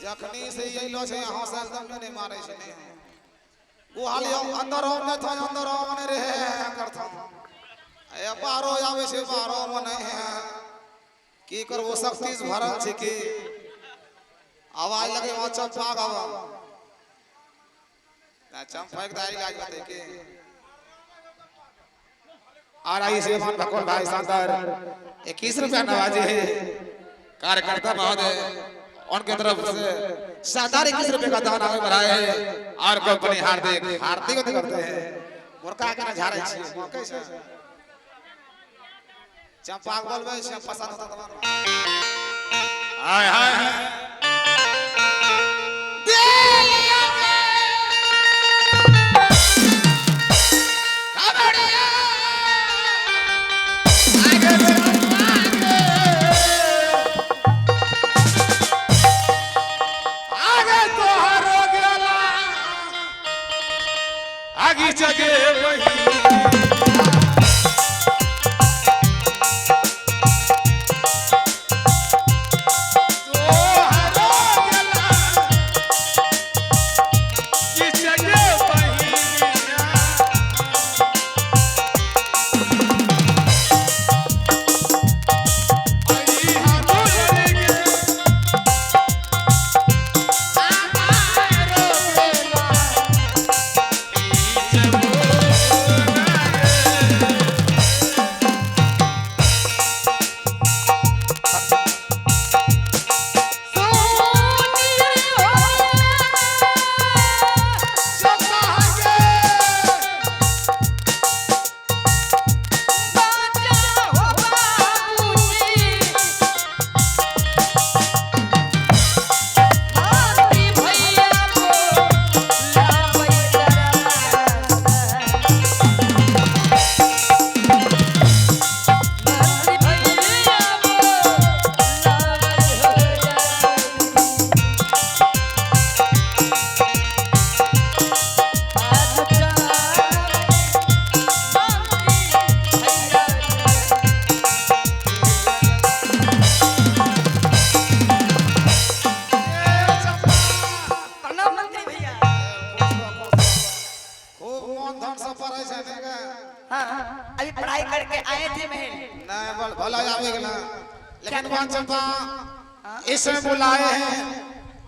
जखनी से ये लो छे यहां से एकदम नहीं मारे छे वो हाल अंदर हो न था अंदर हो मन रे करथा ए बारो आवे छे बारो मन है की करबो शक्ति से भरल छे की आवाज लगे वहां चंपा गावा ना चंपा के दाई लाग बते के और आई श्रीमान भगवान भाई शानदार 21 रुपया नवाजी है कार्यकर्ता महोदय उनके तरफ से शानदार 21 रुपए का दान आगे बढ़ाए हैं और कंपनी हार्दिक करते हैं मुर्का के झाड़े छी कैसे चंपा बोलबे से पसंद होता तुम्हारा हाय हाय आगे जगे वही अभी पढ़ाई करके आए थे महल नहीं भला आवे गेला लेकिन वहां चंपा इसमें बुलाए हैं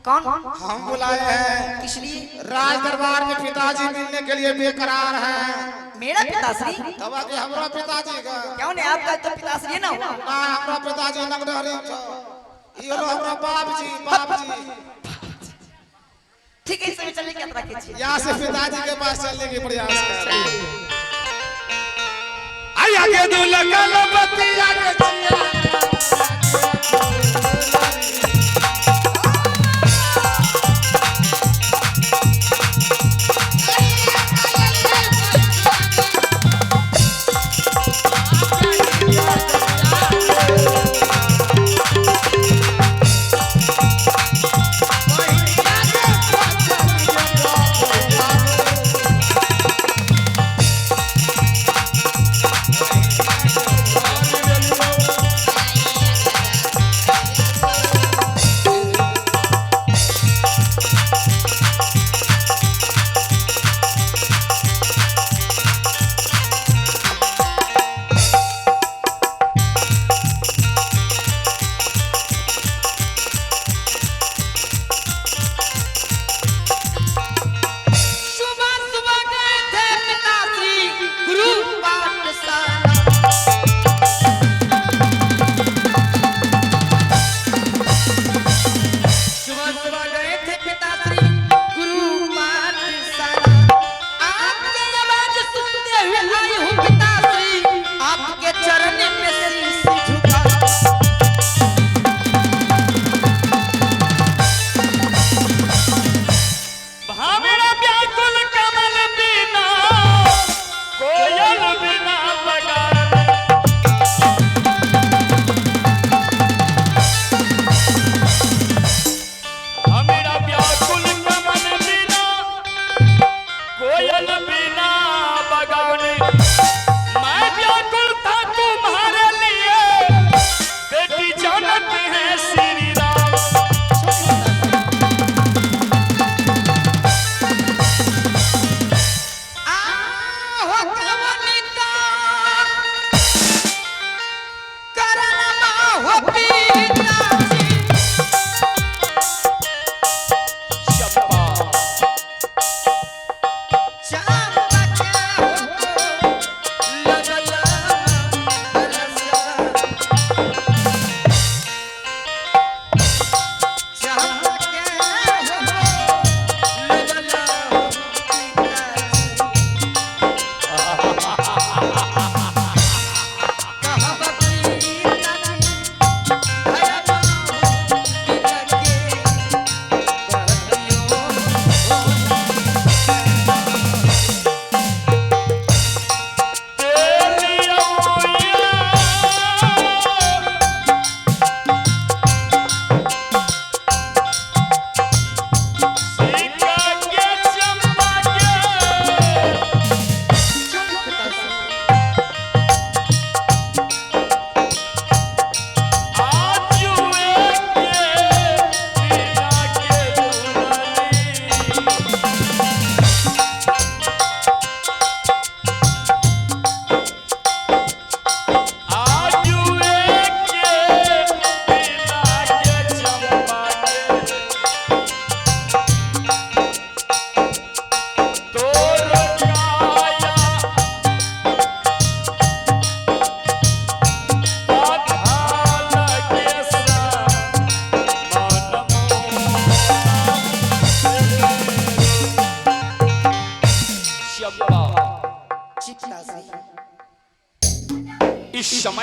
कौन हम बुलाए हैं किस लिए राज दरबार में पिताजी मिलने के लिए बेकरार हैं मेरा पिताश्री तब के हमरा पिताजी का क्यों नहीं आपका तो पिताश्री ना हुआ ना हमरा पिताजी नगद हरे छ ई लो हमरा बाप जी ठीक है इसमें चलने की यात्रा कीजिए यहां से पिताजी के पास चलने की प्रयास करें आया के दुलगल बतिया के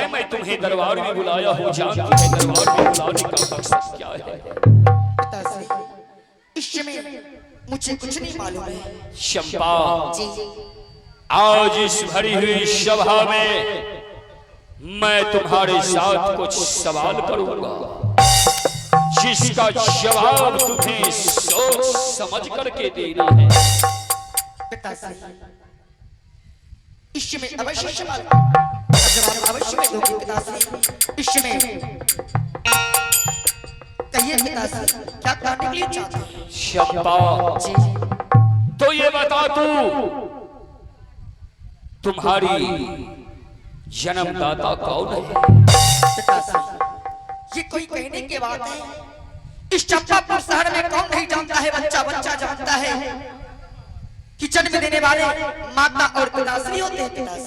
समय मैं तुम्हें दरबार में बुलाया हूँ, जानती है दरबार में बुलाने का मकसद क्या है? पिताश्री, इस समय मुझे कुछ नहीं मालूम है। चंपा, जी आज इस भरी हुई सभा में मैं तुम्हारे साथ कुछ सवाल करूंगा, जिसका जवाब तुम्हें सोच समझ करके देना है। पिताश्री, इस समय अवश्य सवाल जवाब अवश्य मैं दूंगी पिताश्री। इस समय कहिए पिताश्री, क्या करने के लिए चाहते हैं? चंपा, जी तो ये बता तू, तुम्हारी जन्मदाता कौन है? पिताश्री, ये कोई कहने की बात है? इस चंपापुर शहर में कौन नहीं जानता है, बच्चा बच्चा जानता है कि जन्म देने वाले माता और पिताश्री होते हैं। पिताश्री,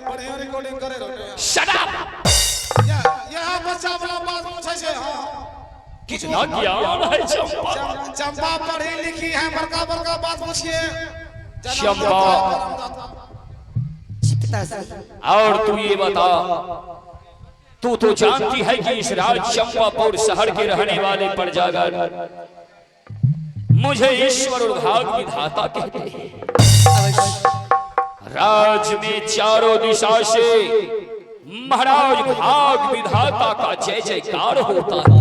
बढ़िया रिकॉर्डिंग करे रोटे Shut up! ये बच्चा वाला बात पूछे छे। हां कितना ज्ञान है चंपा। चंपा पढ़ी लिखी है, बड़का बड़का बात पूछिए। चंपा, पिताश्री, और तू ये बता, तू तो जानती है कि इस राज चंपापुर शहर के रहने वाले प्रजागण मुझे ईश्वर और भाग विधाता कहते हैं। अवश्य राज में चारों दिशा से महाराज भाग विधाता का जय जयकार होता है।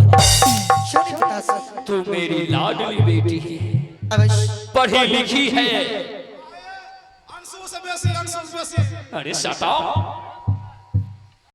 सुनिए पिताश्री, तू मेरी लाडली बेटी है, अवश्य पढ़ी लिखी है। अंशु से बेसी, अंशु से बेसी। अरे सता,